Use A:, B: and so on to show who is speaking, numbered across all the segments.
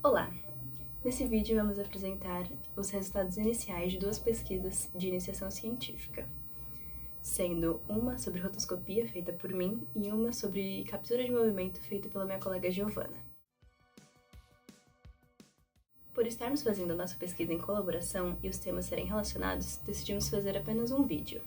A: Olá! Nesse vídeo vamos apresentar os resultados iniciais de duas pesquisas de iniciação científica, sendo uma sobre rotoscopia, feita por mim, e uma sobre captura de movimento, feita pela minha colega Giovana. Por estarmos fazendo nossa pesquisa em colaboração e os temas serem relacionados, decidimos fazer apenas um vídeo.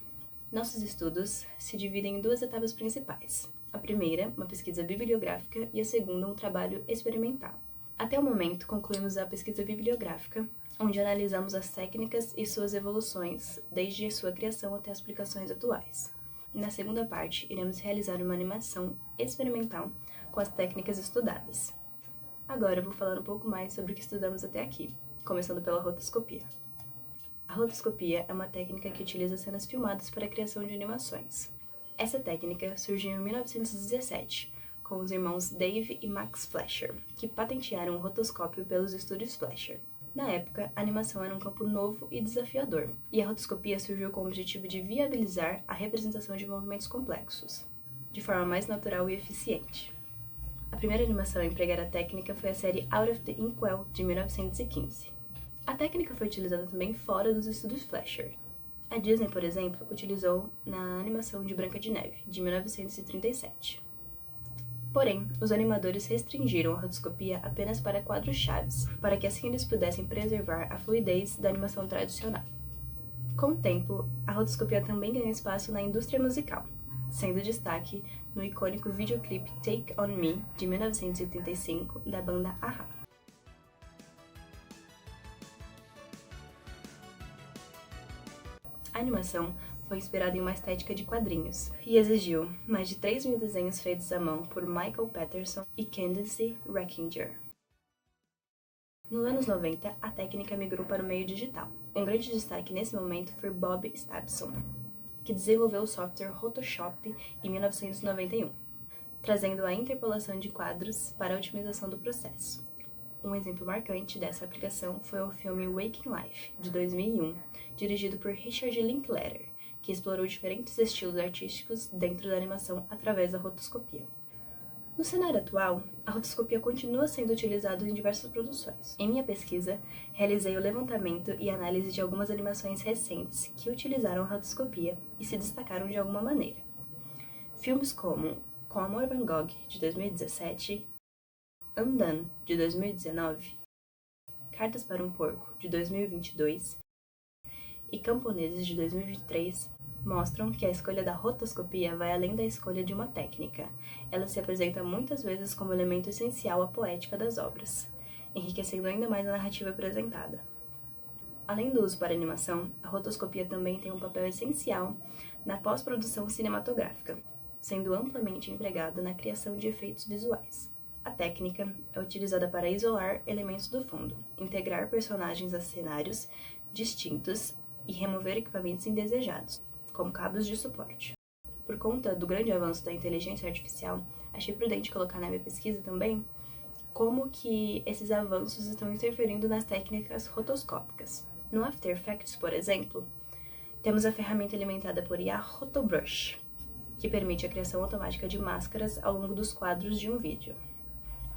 A: Nossos estudos se dividem em duas etapas principais. A primeira, uma pesquisa bibliográfica, e a segunda, um trabalho experimental. Até o momento, concluímos a pesquisa bibliográfica, onde analisamos as técnicas e suas evoluções, desde sua criação até as aplicações atuais. E na segunda parte, iremos realizar uma animação experimental com as técnicas estudadas. Agora eu vou falar um pouco mais sobre o que estudamos até aqui, começando pela rotoscopia. A rotoscopia é uma técnica que utiliza cenas filmadas para a criação de animações. Essa técnica surgiu em 1917, com os irmãos Dave e Max Fleischer, que patentearam o rotoscópio pelos estúdios Fleischer. Na época, a animação era um campo novo e desafiador, e a rotoscopia surgiu com o objetivo de viabilizar a representação de movimentos complexos, de forma mais natural e eficiente. A primeira animação a empregar a técnica foi a série Out of the Inkwell, de 1915. A técnica foi utilizada também fora dos estúdios Fleischer. A Disney, por exemplo, utilizou na animação de Branca de Neve, de 1937. Porém, os animadores restringiram a rotoscopia apenas para quadros-chaves, para que assim eles pudessem preservar a fluidez da animação tradicional. Com o tempo, a rotoscopia também ganhou espaço na indústria musical, sendo destaque no icônico videoclipe Take On Me, de 1985, da banda a-ha. A animação foi inspirada em uma estética de quadrinhos e exigiu mais de 3.000 desenhos feitos à mão por Michael Patterson e Candice Reckinger. Nos anos 90, a técnica migrou para o meio digital. Um grande destaque nesse momento foi Bob Stabson, que desenvolveu o software Photoshop em 1991, trazendo a interpolação de quadros para a otimização do processo. Um exemplo marcante dessa aplicação foi o filme Waking Life, de 2001, dirigido por Richard Linklater, que explorou diferentes estilos artísticos dentro da animação através da rotoscopia. No cenário atual, a rotoscopia continua sendo utilizada em diversas produções. Em minha pesquisa, realizei o levantamento e análise de algumas animações recentes que utilizaram a rotoscopia e se destacaram de alguma maneira. Filmes como Com Amor Van Gogh, de 2017, Undone, de 2019, Cartas para um Porco, de 2022 e Camponeses, de 2023, mostram que a escolha da rotoscopia vai além da escolha de uma técnica. Ela se apresenta muitas vezes como elemento essencial à poética das obras, enriquecendo ainda mais a narrativa apresentada. Além do uso para animação, a rotoscopia também tem um papel essencial na pós-produção cinematográfica, sendo amplamente empregada na criação de efeitos visuais. A técnica é utilizada para isolar elementos do fundo, integrar personagens a cenários distintos e remover equipamentos indesejados, como cabos de suporte. Por conta do grande avanço da inteligência artificial, achei prudente colocar na minha pesquisa também como que esses avanços estão interferindo nas técnicas rotoscópicas. No After Effects, por exemplo, temos a ferramenta alimentada por IA Rotobrush, que permite a criação automática de máscaras ao longo dos quadros de um vídeo.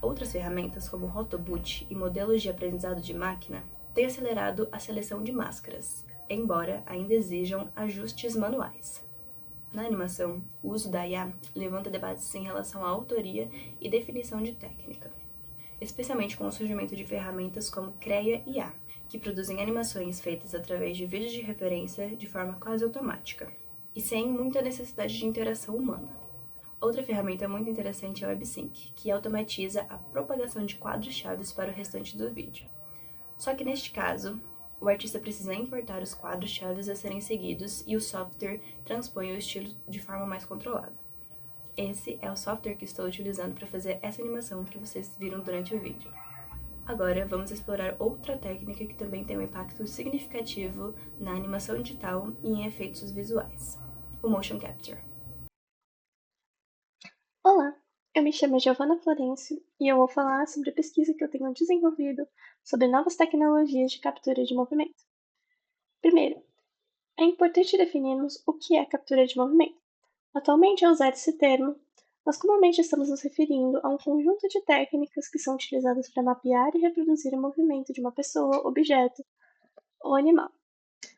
A: Outras ferramentas, como Rotoboot e modelos de aprendizado de máquina, têm acelerado a seleção de máscaras, embora ainda exijam ajustes manuais. Na animação, o uso da IA levanta debates em relação à autoria e definição de técnica, especialmente com o surgimento de ferramentas como Crea IA, que produzem animações feitas através de vídeos de referência de forma quase automática, e sem muita necessidade de interação humana. Outra ferramenta muito interessante é o WebSync, que automatiza a propagação de quadros-chave para o restante do vídeo. Só que neste caso, o artista precisa importar os quadros-chave a serem seguidos e o software transpõe o estilo de forma mais controlada. Esse é o software que estou utilizando para fazer essa animação que vocês viram durante o vídeo. Agora vamos explorar outra técnica que também tem um impacto significativo na animação digital e em efeitos visuais: o Motion Capture.
B: Olá, eu me chamo Giovana Florencio e eu vou falar sobre a pesquisa que eu tenho desenvolvido sobre novas tecnologias de captura de movimento. Primeiro, é importante definirmos o que é captura de movimento. Atualmente, ao usar esse termo, Nós comumente estamos nos referindo a um conjunto de técnicas que são utilizadas para mapear e reproduzir o movimento de uma pessoa, objeto ou animal,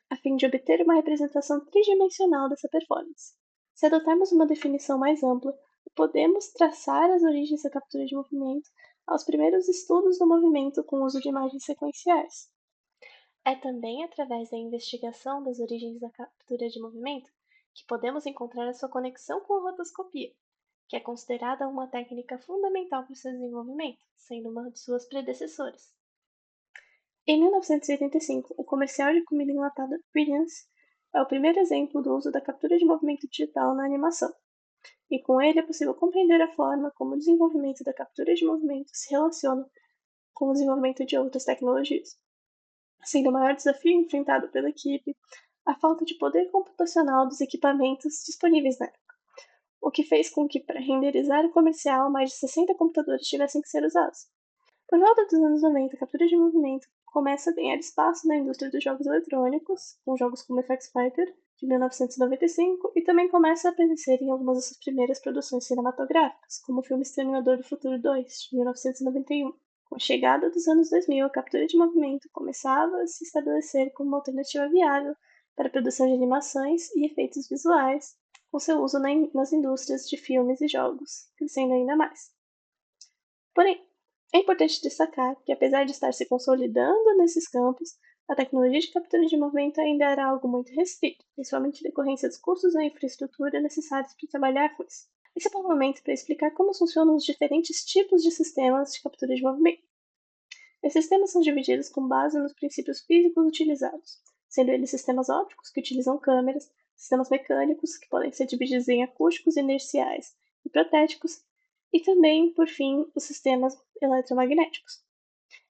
B: a fim de obter uma representação tridimensional dessa performance. Se adotarmos uma definição mais ampla, podemos traçar as origens da captura de movimento aos primeiros estudos do movimento com o uso de imagens sequenciais. É também através da investigação das origens da captura de movimento que podemos encontrar a sua conexão com a rotoscopia, que é considerada uma técnica fundamental para o seu desenvolvimento, sendo uma de suas predecessoras. Em 1985, o comercial de comida enlatada Brilliance é o primeiro exemplo do uso da captura de movimento digital na animação, e com ele é possível compreender a forma como o desenvolvimento da captura de movimento se relaciona com o desenvolvimento de outras tecnologias, sendo o maior desafio enfrentado pela equipe a falta de poder computacional dos equipamentos disponíveis na época, o que fez com que, para renderizar o comercial, mais de 60 computadores tivessem que ser usados. Por volta dos anos 90, a captura de movimento começa a ganhar espaço na indústria dos jogos eletrônicos, com jogos como FX Fighter, de 1995, e também começa a aparecer em algumas das suas primeiras produções cinematográficas, como o filme Exterminador do Futuro 2, de 1991. Com a chegada dos anos 2000, a captura de movimento começava a se estabelecer como uma alternativa viável para a produção de animações e efeitos visuais, com seu uso nas indústrias de filmes e jogos, crescendo ainda mais. Porém, é importante destacar que, apesar de estar se consolidando nesses campos, a tecnologia de captura de movimento ainda era algo muito restrito, principalmente em decorrência dos custos da infraestrutura necessários para trabalhar com isso. Esse é um bom momento para explicar como funcionam os diferentes tipos de sistemas de captura de movimento. Esses sistemas são divididos com base nos princípios físicos utilizados, sendo eles sistemas ópticos, que utilizam câmeras, sistemas mecânicos, que podem ser divididos em acústicos inerciais e protéticos, e também, por fim, os sistemas eletromagnéticos.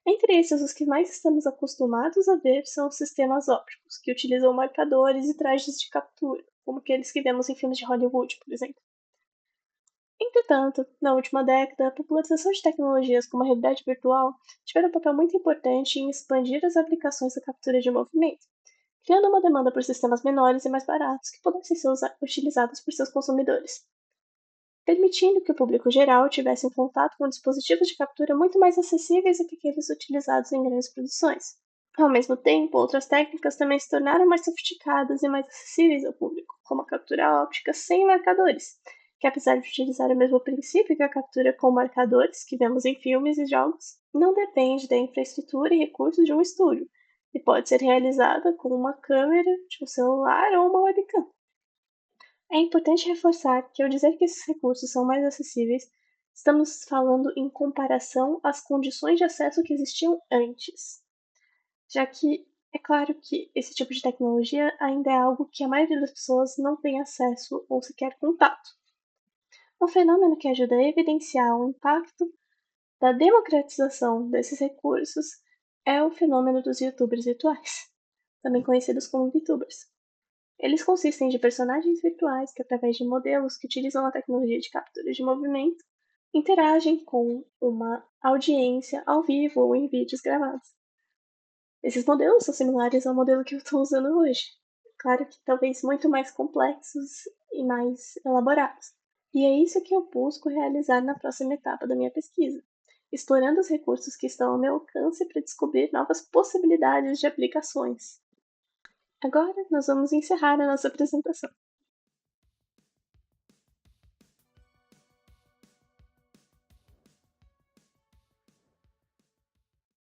B: Entre esses, os que mais estamos acostumados a ver são os sistemas ópticos, que utilizam marcadores e trajes de captura, como aqueles que vemos em filmes de Hollywood, por exemplo. Entretanto, na última década, a popularização de tecnologias como a realidade virtual tiveram um papel muito importante em expandir as aplicações da captura de movimento, criando uma demanda por sistemas menores e mais baratos que pudessem ser utilizados por seus consumidores, permitindo que o público geral tivesse um contato com dispositivos de captura muito mais acessíveis do que aqueles utilizados em grandes produções. Ao mesmo tempo, outras técnicas também se tornaram mais sofisticadas e mais acessíveis ao público, como a captura óptica sem marcadores, que apesar de utilizar o mesmo princípio que a captura com marcadores que vemos em filmes e jogos, não depende da infraestrutura e recursos de um estúdio, e pode ser realizada com uma câmera de um celular ou uma webcam. É importante reforçar que, ao dizer que esses recursos são mais acessíveis, estamos falando em comparação às condições de acesso que existiam antes, já que é claro que esse tipo de tecnologia ainda é algo que a maioria das pessoas não tem acesso ou sequer contato. Um fenômeno que ajuda a evidenciar o impacto da democratização desses recursos é o fenômeno dos youtubers virtuais, também conhecidos como VTubers. Eles consistem de personagens virtuais que, através de modelos que utilizam a tecnologia de captura de movimento, interagem com uma audiência ao vivo ou em vídeos gravados. Esses modelos são similares ao modelo que eu estou usando hoje, claro que talvez muito mais complexos e mais elaborados. E é isso que eu busco realizar na próxima etapa da minha pesquisa, explorando os recursos que estão ao meu alcance para descobrir novas possibilidades de aplicações. Agora nós vamos encerrar a nossa apresentação.